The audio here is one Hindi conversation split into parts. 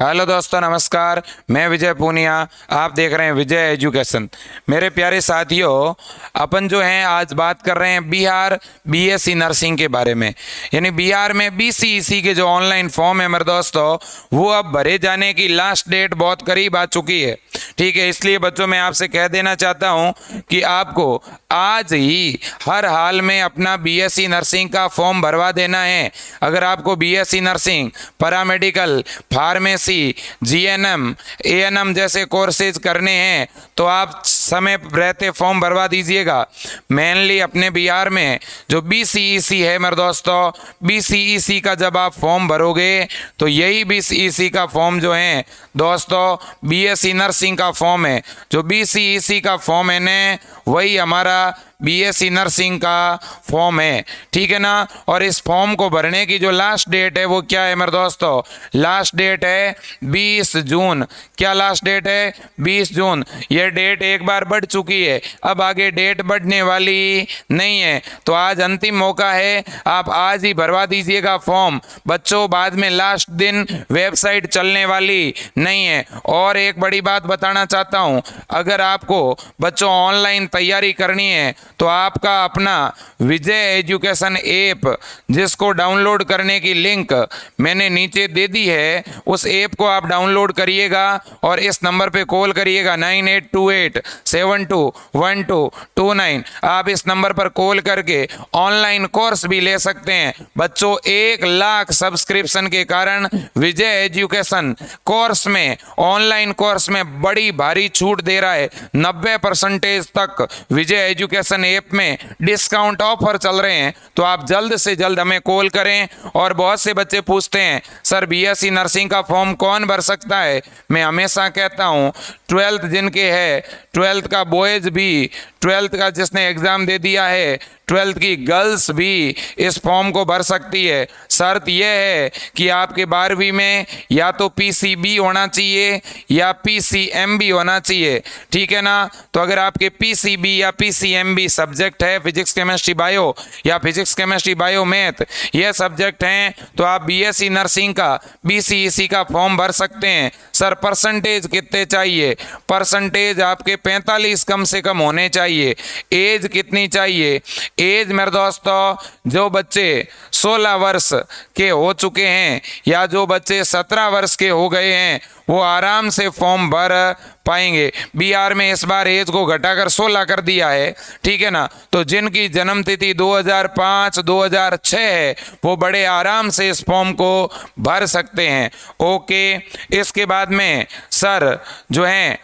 हेलो दोस्तों, नमस्कार। मैं विजय पूनिया, आप देख रहे हैं विजय एजुकेशन। मेरे प्यारे साथियों, अपन जो हैं आज बात कर रहे हैं बिहार बीएससी नर्सिंग के बारे में। यानी बिहार में बीसीईसी के जो ऑनलाइन फॉर्म है मेरे दोस्तों, वो अब भरे जाने की लास्ट डेट बहुत करीब आ चुकी है। ठीक है, इसलिए बच्चों मैं आपसे कह देना चाहता हूँ कि आपको आज ही हर हाल में अपना बीएससी नर्सिंग का फॉर्म भरवा देना है। अगर आपको BSc nursing, paramedical, pharmacy, GNM, ANM जैसे कोर्सेज करने हैं तो आप समय रहते फॉर्म भरवा दीजिएगा। मेनली अपने बिहार में जो बीसीईसी है मेरे दोस्तों, बीसीईसी का जब आप फॉर्म भरोगे तो यही बीसीईसी का फॉर्म जो है दोस्तों बीएससी नर्सिंग का फॉर्म है। जो बीसीईसी का फॉर्म है ना, वही हमारा बीएससी नर्सिंग का फॉर्म है। ठीक है ना। और इस फॉर्म को भरने की जो लास्ट डेट है वो क्या है मेरे दोस्तों? लास्ट डेट है 20 जून। क्या लास्ट डेट है? 20 जून। ये डेट एक बार बढ़ चुकी है, अब आगे डेट बढ़ने वाली नहीं है। तो आज अंतिम मौका है, आप आज ही भरवा दीजिएगा फॉर्म बच्चों। बाद में लास्ट दिन वेबसाइट चलने वाली नहीं है। और एक बड़ी बात बताना चाहता हूँ, अगर आपको बच्चों ऑनलाइन तैयारी करनी है तो आपका अपना विजय एजुकेशन ऐप, जिसको डाउनलोड करने की लिंक मैंने नीचे दे दी है, उस ऐप को आप डाउनलोड करिएगा और इस नंबर पे कॉल करिएगा 9828721229। आप इस नंबर पर कॉल करके ऑनलाइन कोर्स भी ले सकते हैं बच्चों। 1 लाख सब्सक्रिप्शन के कारण विजय एजुकेशन कोर्स में, ऑनलाइन कोर्स में बड़ी भारी छूट दे रहा है। 90% तक विजय एजुकेशन ऐप में डिस्काउंट ऑफर चल रहे हैं। तो आप जल्द से जल्द हमें कॉल करें। और बहुत से बच्चे पूछते हैं सर बीएससी नर्सिंग का फॉर्म कौन भर सकता है? मैं हमेशा कहता हूं 12th जिनके है, 12th का बॉयज भी, 12th का जिसने एग्जाम दे दिया है, 12th की गर्ल्स भी इस फॉर्म को भर सकती है। शर्त यह है कि आपके 12वीं में या तो पीसीबी होना चाहिए या पीसीएमबी होना चाहिए। ठीक है ना। तो अगर आपके पीसीबी या पीसीएमबी सब्जेक्ट है, फिजिक्स केमिस्ट्री बायो या फिजिक्स केमिस्ट्री बायो मैथ, ये सब्जेक्ट हैं, तो आप बीएससी नर्सिंग का, बीसीईसी का फॉर्म भर सकते हैं। सर परसेंटेज कितने चाहिए? परसेंटेज आपके 45 कम से कम होने चाहिए। एज कितनी चाहिए? एज मेरे दोस्तों, जो बच्चे 16 वर्ष के हो चुके हैं या जो बच्चे 17 वर्ष के हो गए हैं वो आराम से फॉर्म भर पाएंगे। बिहार में इस बार एज को घटाकर 16 कर दिया है। ठीक है ना। तो जिनकी जन्म तिथि 2005 2006 है वो बड़े आराम से इस फॉर्म को भर सकते हैं। ओके। इसके बाद में सर जो है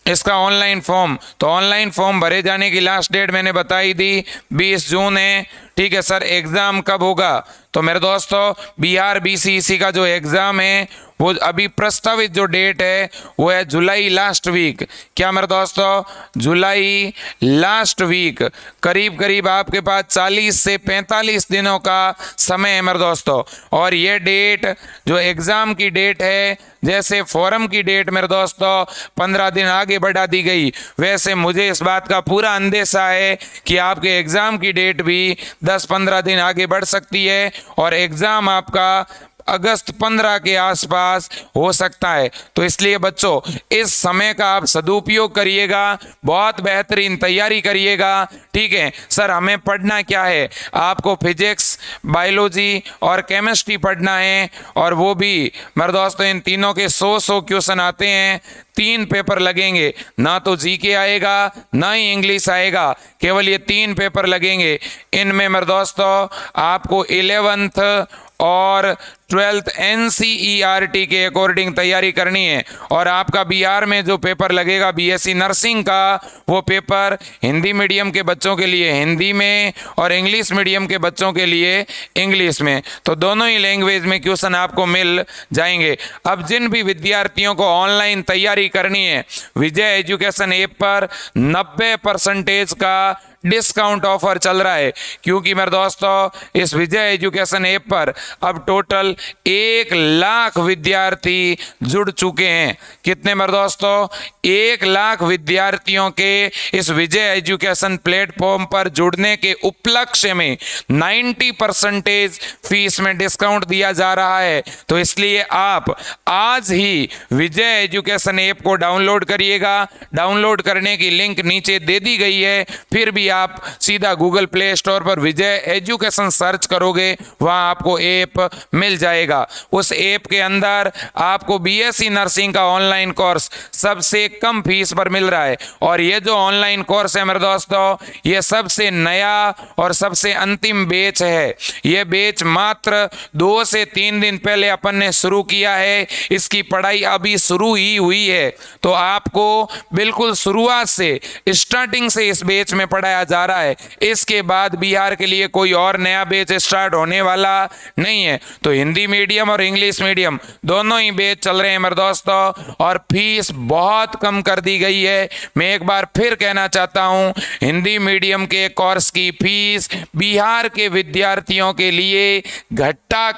इसका ऑनलाइन फॉर्म, तो ऑनलाइन फॉर्म भरे जाने की लास्ट डेट मैंने बताई दी 20 जून है। ठीक है सर, एग्ज़ाम कब होगा? तो मेरे दोस्तों बिहार बीसीईसी का जो एग्ज़ाम है वो अभी प्रस्तावित जो डेट है वो है जुलाई लास्ट वीक। क्या मेरे दोस्तों? जुलाई लास्ट वीक। करीब करीब आपके पास 40 से 45 दिनों का समय है मेरे दोस्तों। और ये डेट जो एग्ज़ाम की डेट है, जैसे फॉरम की डेट मेरे दोस्तों 15 दिन आगे बढ़ा दी गई, वैसे मुझे इस बात का पूरा अंदेशा है कि आपके एग्ज़ाम की डेट भी 10-15 दिन आगे बढ़ सकती है और एग्ज़ाम आपका अगस्त 15 के आसपास हो सकता है। तो इसलिए बच्चों इस समय का आप सदुपयोग करिएगा, बहुत बेहतरीन तैयारी करिएगा। ठीक है सर, हमें पढ़ना क्या है? आपको फिजिक्स, बायोलॉजी और केमिस्ट्री पढ़ना है। और वो भी मेरे दोस्तों इन तीनों के 100 क्वेश्चन आते हैं। 3 पेपर लगेंगे, ना तो जीके आएगा ना ही इंग्लिश आएगा, केवल ये 3 पेपर लगेंगे। इनमें मेरे दोस्तों आपको 11th और 12th एनसीईआरटी के अकॉर्डिंग तैयारी करनी है। और आपका बिहार में जो पेपर लगेगा बीएससी नर्सिंग का, वो पेपर हिंदी मीडियम के बच्चों के लिए हिंदी में और इंग्लिश मीडियम के बच्चों के लिए इंग्लिश में, तो दोनों ही लैंग्वेज में क्वेश्चन आपको मिल जाएंगे। अब जिन भी विद्यार्थियों को ऑनलाइन तैयारी करनी है, विजय एजुकेशन ऐप पर 90% का डिस्काउंट ऑफर चल रहा है, क्योंकि मेरे दोस्तों इस विजय एजुकेशन ऐप पर अब टोटल 1 लाख विद्यार्थी जुड़ चुके हैं। कितने मेरे दोस्तों? 1 लाख विद्यार्थियों के इस विजय एजुकेशन प्लेटफॉर्म पर जुड़ने के उपलक्ष्य में 90% फीस में डिस्काउंट दिया जा रहा है। तो इसलिए आप आज ही विजय एजुकेशन ऐप को डाउनलोड करिएगा। डाउनलोड करने की लिंक नीचे दे दी गई है, फिर भी आप सीधा गूगल प्ले स्टोर पर विजय एजुकेशन सर्च करोगे, वहां आपको ऐप मिल जाएगा। उस ऐप के अंदर आपको बीएससी नर्सिंग का ऑनलाइन कोर्स सबसे कम फीस पर मिल रहा है। और ये जो ऑनलाइन कोर्स है मेरे दोस्तों, ये सबसे नया और सबसे अंतिम बैच है। ये बैच मात्र 2 से 3 दिन पहले अपन ने शुरू किया है। इसकी पढ़ाई अभी शुरू ही हुई है, तो आपको बिल्कुल शुरुआत से, स्टार्टिंग से इस बैच में पढ़ाया जा रहा है। इसके बाद बिहार के लिए कोई और नया बैच स्टार्ट होने वाला नहीं है। तो हिंदी मीडियम और इंग्लिश मीडियम दोनों ही बैच चल रहे हैं मेरे दोस्तों, और फीस बहुत कम कर दी गई है। मैं एक बार फिर कहना चाहता हूं, हिंदी मीडियम के कोर्स की फीस बिहार के विद्यार्थियों के लिए घटा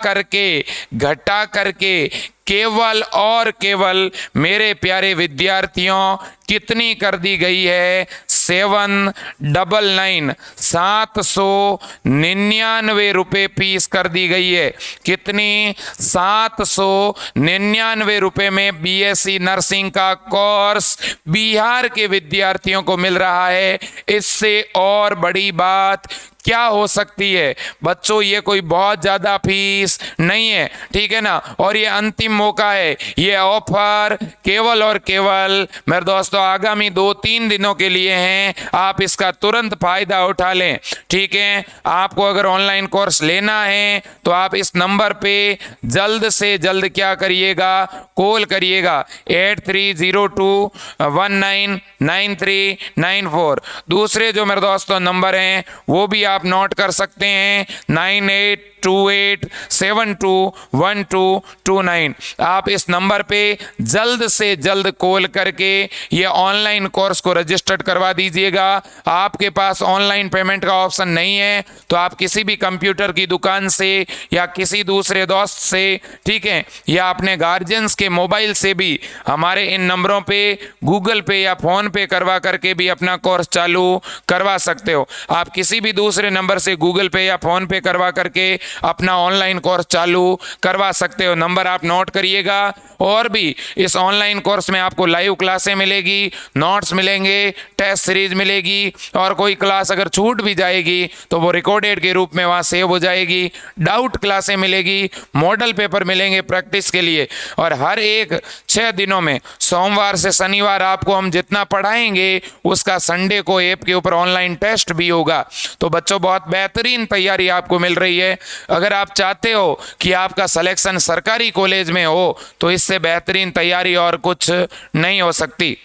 करके केवल और केवल मेरे प्यारे विद्यार्थियों कितनी कर दी गई है? 799 रुपये फीस कर दी गई है। कितनी? 799 रुपये में बीएससी नर्सिंग का कोर्स बिहार के विद्यार्थियों को मिल रहा है। इससे और बड़ी बात क्या हो सकती है बच्चों? ये कोई बहुत ज्यादा फीस नहीं है, ठीक है ना। और ये अंतिम मौका है। ये ऑफर केवल और केवल मेरे दोस्तों आगामी 2-3 दिनों के लिए हैं। आप इसका तुरंत फायदा उठा लें, ठीक है। आपको अगर ऑनलाइन कोर्स लेना है तो आप इस नंबर पे जल्द से जल्द क्या करिएगा? कॉल करिएगा 8302199394। दूसरे जो मेरे दोस्तों नंबर हैं वो भी आप नोट कर सकते हैं, 9828721229। आप इस नंबर पे जल्द से जल्द कॉल करके ये ऑनलाइन कोर्स को रजिस्टर्ड करवा दीजिएगा। आपके पास ऑनलाइन पेमेंट का ऑप्शन नहीं है तो आप किसी भी कंप्यूटर की दुकान से या किसी दूसरे दोस्त से, ठीक है, या अपने गार्जियंस के मोबाइल से भी हमारे इन नंबरों पे गूगल पे या फोन पे करवा करके भी अपना कोर्स चालू करवा सकते हो। आप किसी भी दूसरे नंबर से गूगल पे या फोन पे करवा करके अपना ऑनलाइन कोर्स चालू करवा सकते हो। नंबर आप नोट करिएगा। और भी इस ऑनलाइन कोर्स में आपको लाइव क्लासें मिलेगी, नोट्स मिलेंगे, टेस्ट सीरीज मिलेगी, और कोई क्लास अगर छूट भी जाएगी तो वो रिकॉर्डेड के रूप में वहां सेव हो जाएगी। डाउट क्लासें मिलेगी, मॉडल पेपर मिलेंगे प्रैक्टिस के लिए। और हर एक 6 दिनों में सोमवार से शनिवार आपको हम जितना पढ़ाएंगे उसका संडे को ऐप के ऊपर ऑनलाइन टेस्ट भी होगा। तो बच्चों बहुत बेहतरीन तैयारी आपको मिल रही है। अगर आप चाहते हो कि आपका सिलेक्शन सरकारी कॉलेज में हो तो इससे बेहतरीन तैयारी और कुछ नहीं हो सकती।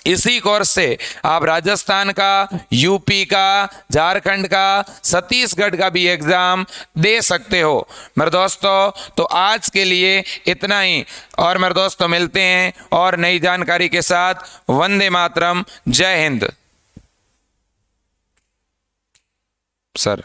इसी कोर्स से आप राजस्थान का, यूपी का, झारखंड का, छत्तीसगढ़ का भी एग्जाम दे सकते हो मेरे दोस्तों। तो आज के लिए इतना ही, और मेरे दोस्तों मिलते हैं और नई जानकारी के साथ। वंदे मातरम, जय हिंद। सर